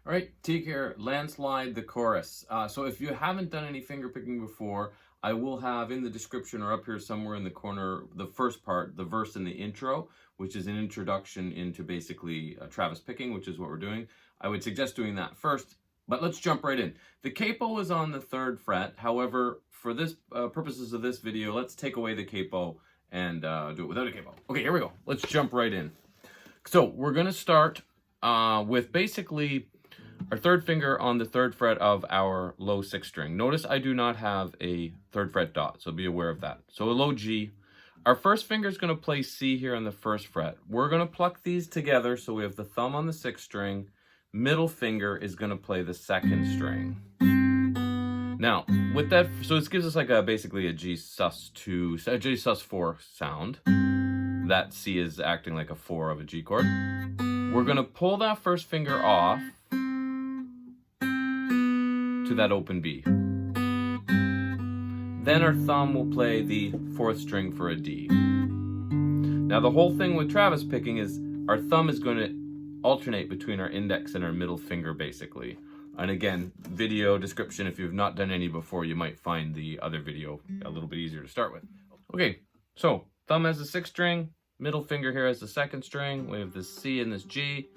All right, take care. Landslide, the chorus. So if you haven't done any finger picking before, I will have in the description or up here somewhere in the corner the first part, the verse in the intro, which is an introduction into basically Travis picking, which is what we're doing. I would suggest doing that first, but let's jump right in. The capo is on the 3rd fret. However, for this purposes of this video, let's take away the capo and do it without a capo. Okay, here we go. Let's jump right in. So we're going to start with basically our 3rd finger on the 3rd fret of our low 6th string. Notice I do not have a 3rd fret dot, so be aware of that. So a low G. Our first finger is going to play C here on the 1st fret. We're going to pluck these together, so we have the thumb on the 6th string. Middle finger is going to play the 2nd string. Now, with that, so this gives us like basically a G sus2, a G sus4 sound. That C is acting like a 4 of a G chord. We're going to pull that first finger off to that open B. Then our thumb will play the 4th string for a D. Now the whole thing with Travis picking is our thumb is going to alternate between our index and our middle finger basically. And again, video description, if you've not done any before, you might find the other video a little bit easier to start with. Okay, so thumb has the 6th string, middle finger here has the 2nd string, we have this C and this G.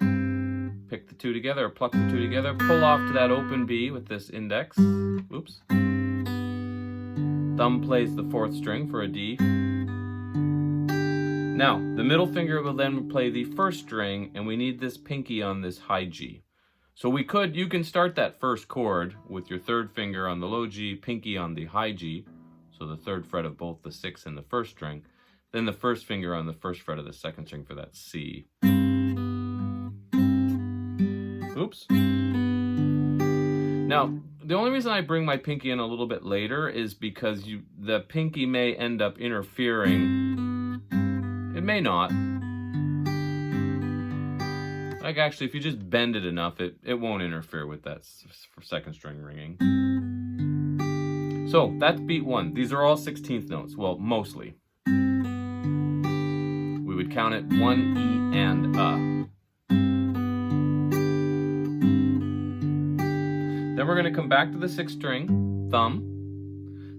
Pick the two together, or pluck the two together, pull off to that open B with this index. Oops. Thumb plays the 4th string for a D. Now, the middle finger will then play the 1st string, and we need this pinky on this high G. So you can start that first chord with your 3rd finger on the low G, pinky on the high G, so the 3rd fret of both the 6th and the 1st string, then the 1st finger on the 1st fret of the 2nd string for that C. Oops. Now, the only reason I bring my pinky in a little bit later is because the pinky may end up interfering. It may not. Like actually, if you just bend it enough, it won't interfere with that 2nd string ringing. So that's beat 1. These are all 16th notes. Well, mostly. We would count it 1 E and a. Then we're going to come back to the 6th string, thumb.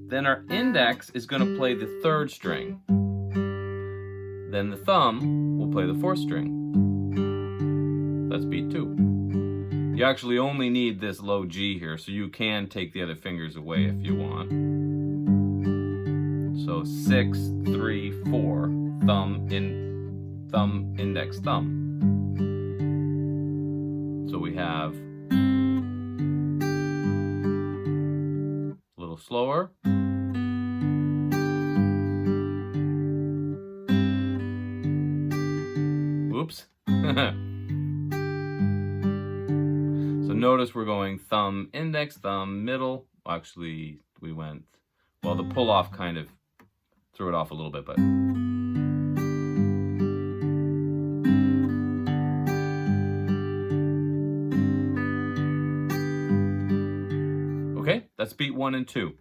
Then our index is going to play the 3rd string. Then the thumb will play the 4th string. That's beat 2. You actually only need this low G here, so you can take the other fingers away if you want. So 6, 3, 4, thumb, index, thumb. So we have a little slower. Oops. So notice we're going thumb, index, thumb, middle. Actually, we went, well, the pull off kind of threw it off a little bit, but. Okay, that's beat 1 and 2.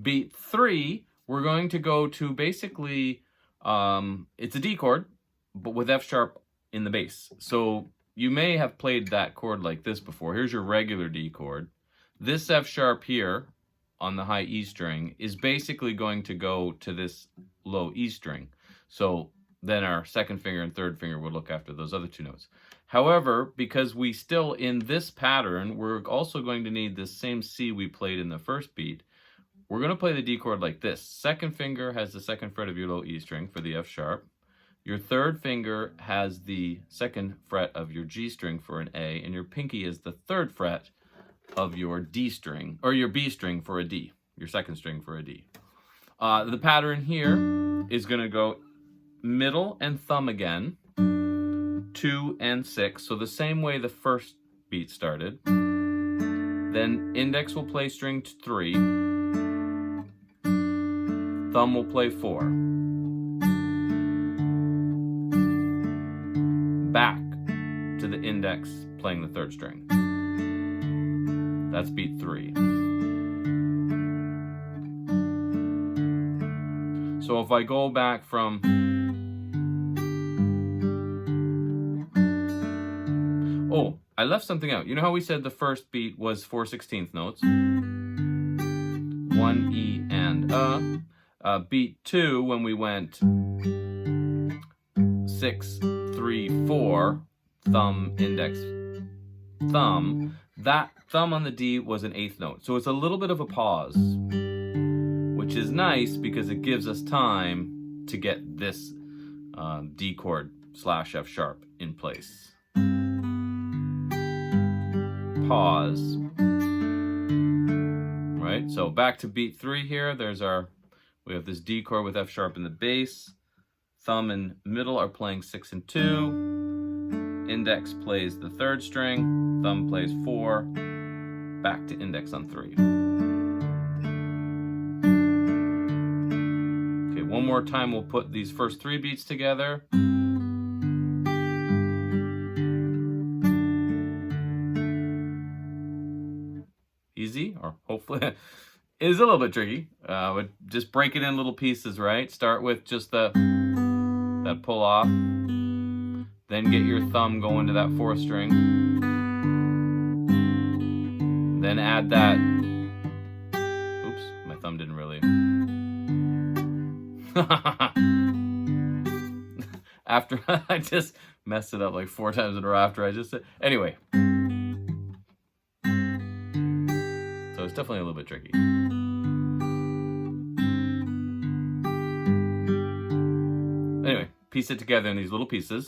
Beat 3, we're going to go to basically, it's a D chord, but with F sharp in the bass. So you may have played that chord like this before. Here's your regular D chord. This F sharp here on the high E string is basically going to go to this low E string. So then our 2nd finger and 3rd finger will look after those other 2 notes. However, because we still in this pattern, we're also going to need this same C we played in the first beat. We're going to play the D chord like this. 2nd finger has the 2nd fret of your low E string for the F sharp. Your 3rd finger has the 2nd fret of your G string for an A, and your pinky is the 3rd fret of your D string, or your B string for a D, your 2nd string for a D. The pattern here is going to go middle and thumb again, 2 and 6, so the same way the first beat started. Then index will play string 3, thumb will play 4. Back to the index playing the 3rd string. That's beat 3. So if I go back from I left something out. You know how we said the first beat was 4/16 notes? 1 E and beat 2, when we went 6 3 4, thumb, index, thumb. That thumb on the D was an 8th note. So it's a little bit of a pause, which is nice because it gives us time to get this D chord / F sharp in place. Pause. Right, so back to beat 3 here. We have this D chord with F sharp in the bass. Thumb and middle are playing 6 and 2. Index plays the 3rd string. Thumb plays 4. Back to index on 3. Okay, one more time we'll put these first 3 beats together. Easy, or hopefully it is a little bit tricky. But just break it in little pieces, right? Start with just that pull off, then get your thumb going to that 4th string, then add that. Oops, my thumb didn't really. After I just messed it up like 4 times in a row after I just said. Anyway. So it's definitely a little bit tricky. Anyway, piece it together in these little pieces.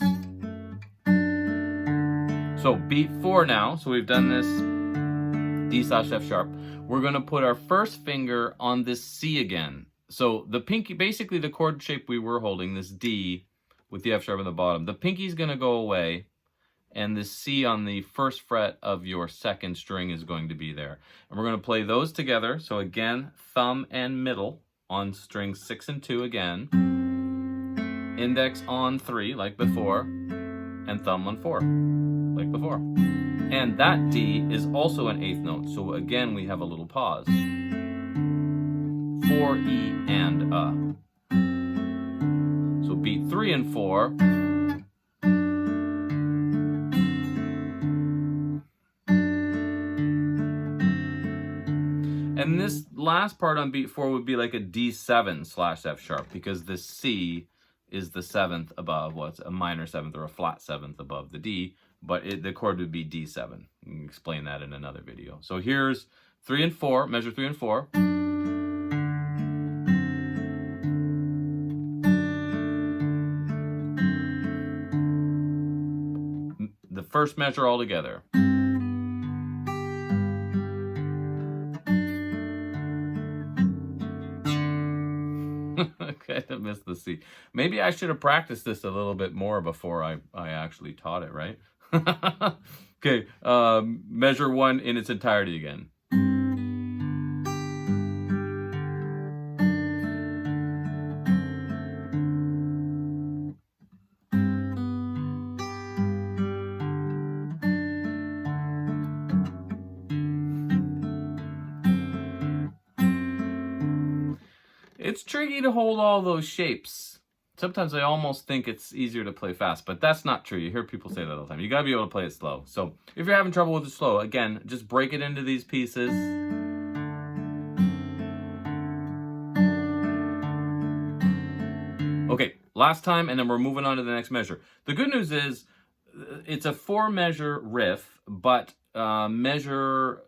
So beat 4 now. So we've done this D / F sharp. We're going to put our first finger on this C again. So the pinky, basically the chord shape we were holding, this D with the F sharp on the bottom, the pinky's going to go away. And the C on the 1st fret of your 2nd string is going to be there. And we're going to play those together. So again, thumb and middle on strings 6 and 2 again. Index on 3 like before. And thumb on 4 like before. And that D is also an 8th note. So again, we have a little pause. 4 E and So beat 3 and 4. And this last part on beat 4 would be like a D7 / F sharp, because the C is the 7th above, well, it's a minor 7th or a flat 7th above the D, but the chord would be D7. We can explain that in another video. So here's 3 and 4, measure 3 and 4. The first measure all together. Okay, I missed the C. Maybe I should have practiced this a little bit more before I actually taught it, right? Okay, measure 1 in its entirety again. It's tricky to hold all those shapes. Sometimes I almost think it's easier to play fast, but that's not true. You hear people say that all the time. You gotta be able to play it slow. So if you're having trouble with it slow, again, just break it into these pieces. Okay, last time, and then we're moving on to the next measure. The good news is it's a 4-measure riff, but measure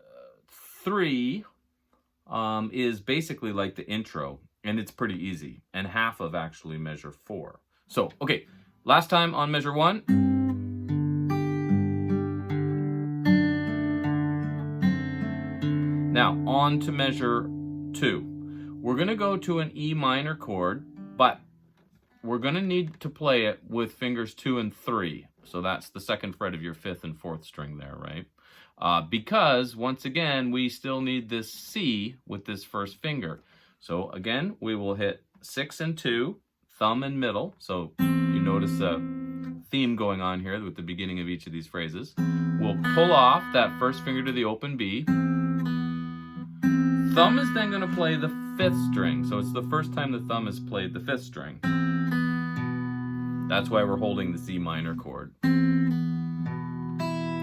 3 is basically like the intro. And it's pretty easy, and half of actually measure 4. So, okay, last time on measure 1. Now, on to measure 2. We're going to go to an E minor chord, but we're going to need to play it with fingers 2 and 3. So that's the 2nd fret of your 5th and 4th string there, right? Because, once again, we still need this C with this first finger. So again, we will hit 6 and 2, thumb and middle. So you notice a theme going on here with the beginning of each of these phrases. We'll pull off that first finger to the open B. Thumb is then going to play the 5th string. So it's the first time the thumb has played the 5th string. That's why we're holding the C minor chord.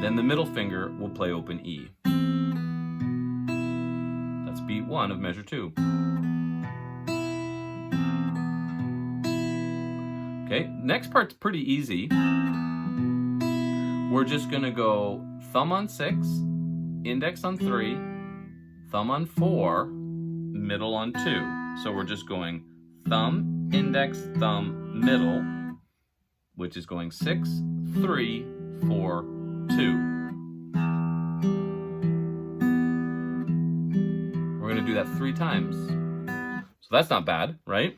Then the middle finger will play open E. That's beat 1 of measure 2. Okay, next part's pretty easy. We're just gonna go thumb on 6, index on 3, thumb on 4, middle on 2. So we're just going thumb, index, thumb, middle, which is going 6, 3, 4, 2. We're gonna do that 3 times. So that's not bad, right?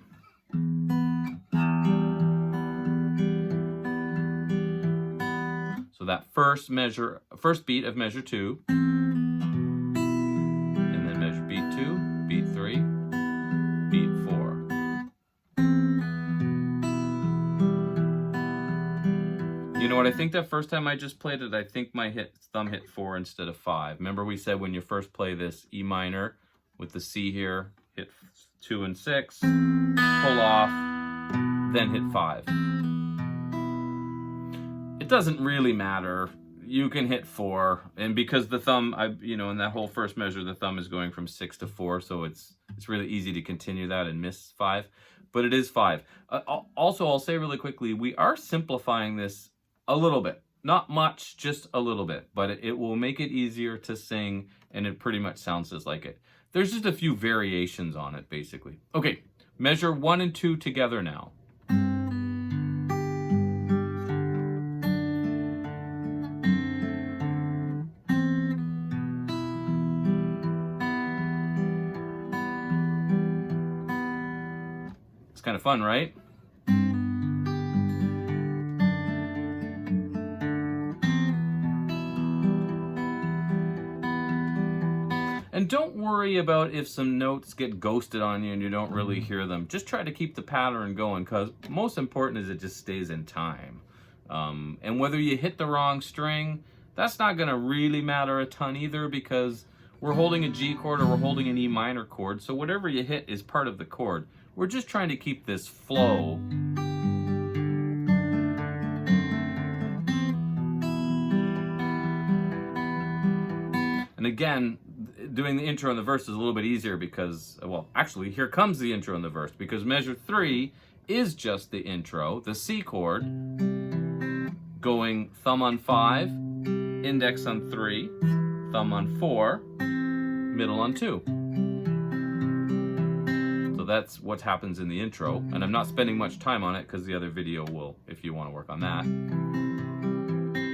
So that first beat of measure 2, and then measure beat 2, beat 3, beat 4. You know what, I think that first time I just played it, I think my thumb hit 4 instead of 5. Remember we said when you first play this E minor with the C here, hit 2 and 6, pull off, then hit 5. It doesn't really matter. You can hit 4, and because the thumb, in that whole first measure, the thumb is going from 6 to 4, so it's really easy to continue that and miss 5, but it is 5. Also, I'll say really quickly, we are simplifying this a little bit. Not much, just a little bit, but it will make it easier to sing, and it pretty much sounds just like it. There's just a few variations on it, basically. Okay, measure 1 and 2 together now. It's kind of fun, right? And don't worry about if some notes get ghosted on you and you don't really hear them. Just try to keep the pattern going, because most important is it just stays in time. And whether you hit the wrong string, that's not going to really matter a ton either, because we're holding a G chord or we're holding an E minor chord, so whatever you hit is part of the chord. We're just trying to keep this flow. And again, doing the intro and the verse is a little bit easier because, well, actually, here comes the intro and the verse, because measure 3 is just the intro, the C chord, going thumb on 5, index on 3, thumb on 4, middle on 2. So that's what happens in the intro, and I'm not spending much time on it because the other video will, if you want to work on that.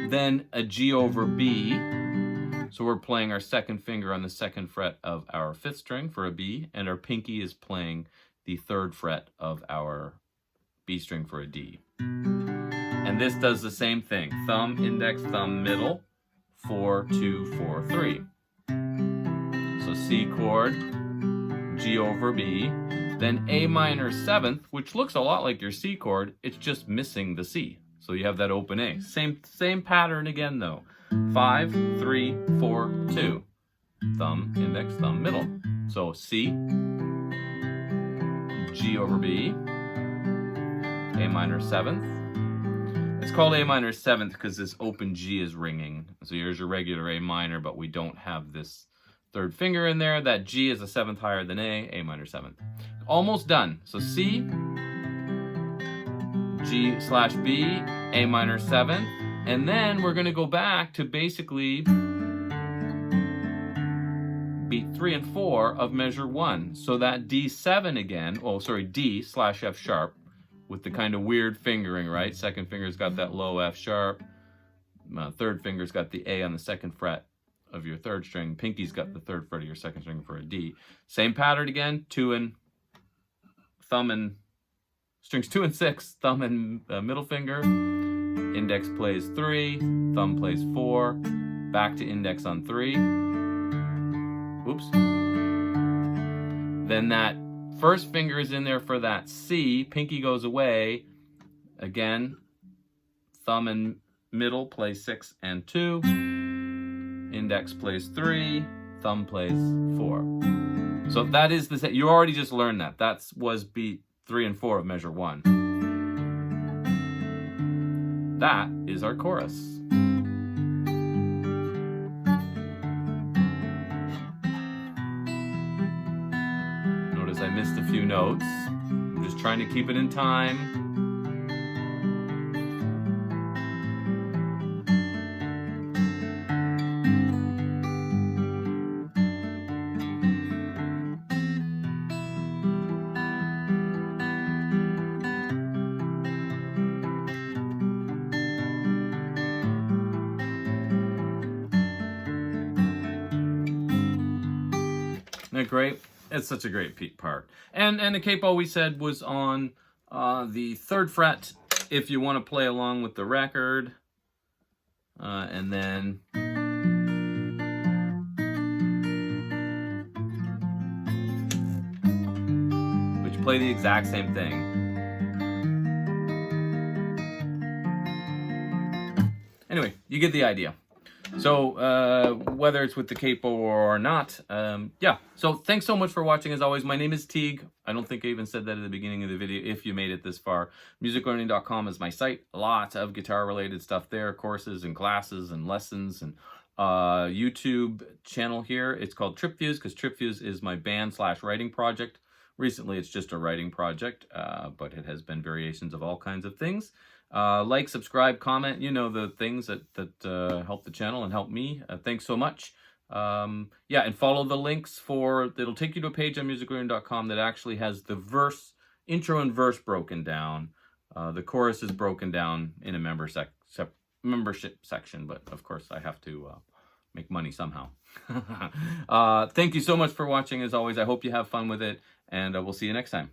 Then a G over B. So we're playing our second finger on the 2nd fret of our 5th string for a B, and our pinky is playing the 3rd fret of our B string for a D. And this does the same thing. Thumb, index, thumb, middle, 4, 2, 4, 3. So C chord, G over B, then A minor 7th, which looks a lot like your C chord, it's just missing the C. So you have that open A. Same pattern again though. 5, 3, 4, 2. Thumb, index, thumb, middle. So C, G over B, A minor 7th. It's called A minor 7th because this open G is ringing. So here's your regular A minor, but we don't have this 3rd finger in there. That G is a 7th higher than A minor 7th. Almost done. So C, G slash B, A minor 7th. And then we're going to go back to basically beat 3 and 4 of measure 1. So that D7 again, D slash F sharp with the kind of weird fingering, right? 2nd finger's got that low F sharp. 3rd finger's got the A on the 2nd fret of your 3rd string. Pinky's got the 3rd fret of your 2nd string for a D. Same pattern again, 2 and thumb and strings 2 and 6, thumb and middle finger. Index plays 3, thumb plays 4, back to index on 3. Oops. Then that 1st finger is in there for that C, pinky goes away. Again, thumb and middle play 6 and 2. Index plays 3, thumb plays 4. So that is the same. You already just learned that. That was beat 3 and 4 of measure 1. That is our chorus. I missed a few notes. I'm just trying to keep it in time. Isn't that great? It's such a great part. And the capo we said was on the 3rd fret if you want to play along with the record. And then which play the exact same thing. Anyway, you get the idea. So whether it's with the capo or not, yeah. So thanks so much for watching. As always, my name is Teague. I don't think I even said that at the beginning of the video. If you made it this far, musiclearning.com is my site. Lots of guitar related stuff there, courses and classes and lessons, and YouTube channel here. It's called TripViews because TripViews is my band/writing project. Recently, it's just a writing project, but it has been variations of all kinds of things. Like, subscribe, comment, you know, the things that help the channel and help me. Thanks so much. Yeah, and follow the links it'll take you to a page on musiclearning.com that actually has the intro and verse broken down. The chorus is broken down in a membership section, but of course I have to make money somehow. Thank you so much for watching. As always, I hope you have fun with it, and we'll see you next time.